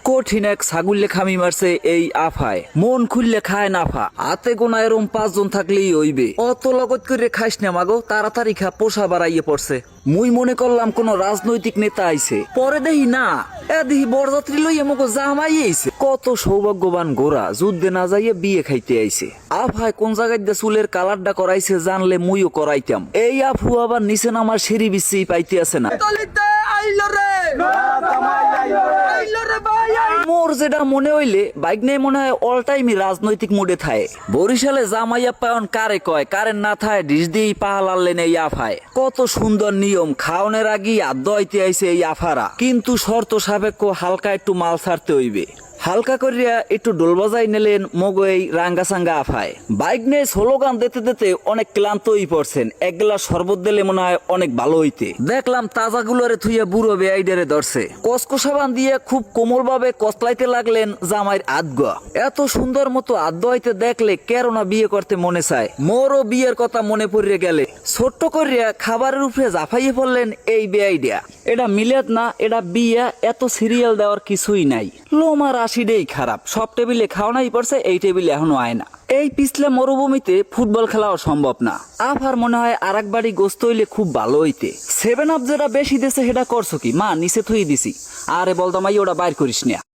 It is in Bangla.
কঠিন এক ছাগুল্লে খামি মারছে এই আফায়, মন খুললে খায় নাফা। হাতে গোনা এরম 5 জন থাকলেই হইবে। অত লগত করে খাইস না মাগো, তাড়াতাড়ি খা, পোষা বাড়াইয়ে পড়ছে। মুই মনে করলাম কোন রাজনৈতিক নেতা আইছে, পরে দেখি না, দেখি বরযাত্রী লইয়া মগো জামাই আইছে। কত সৌভাগ্যবান গোরা, যুদ্ধে না যাইয়ে বিয়ে খাইতে আইছে। আফায় কোন জায়গায় দিয়ে চুলের কালারটা করাইছে জানলে মুইও করাইতাম। এই আফু আবার নিচে নামার সিঁড়ি বিচ্ছি পাইতে আছে না। মোর যেটা মনে হইলে বাইক নেই মনে হয় অল টাইমই রাজনৈতিক মুডে থায়। বরিশালে জামাইয়া পায়ন কারে কয়, কারেন না থায় ডিস দিয়েই পাহালালেন এই আফায়। কত সুন্দর নিয়ম, খাওনের আগে আদ্য হইতে আইছে এই আফারা। কিন্তু শর্ত সাপেক্ষ হালকা একটু মাল ছাড়তে হইবে। হালকা করিয়া একটু ডোল বাজাই নিলেন মগো এই রাঙ্গা সাঙ্গা আফায়। বাইক নিয়ে স্লোগান দিতে দিতে অনেক ক্লান্ত হয়ে পড়ছেন। এক গ্লাস শরবত দিলে মনে হয় অনেক ভালো হইতে। দেখলাম তাজা গুলোরে থুইয়া বুড়ো বেআইডারে ধরছে। কসকসাবান দিয়ে খুব কোমল ভাবে কসলাইতে লাগলেন জামাইয়ের আদগা। এত সুন্দর মতো আদ্য হইতে দেখলে কেরোনা বিয়ে করতে মনে চায়। মোরও বিয়ের কথা মনে পড়ে গেলে ছোট্ট করিয়া খাবারের উপরে জাফাইয়ে পড়লেন এই বেআইডিয়া। এটা মিলাদ না, এটা বিয়া, এত সিরিয়াল দেওয়ার কিছুই নাই। লোমার আসিডেই খারাপ, সব টেবিলে খাওয়ানাই পড়ছে, এই টেবিলে এখনো আয় না। এই পিছলে মরুভূমিতে ফুটবল খেলাও সম্ভব না। আফার মনে হয় আর এক বাড়ি গোস্ত হইলে খুব ভালো হইতে। 7 আপ যেটা বেশি দেশে সেটা করছো কি মা, নিচে থুই দিছি। আরে বলতাম ওটা বাইর করিস না।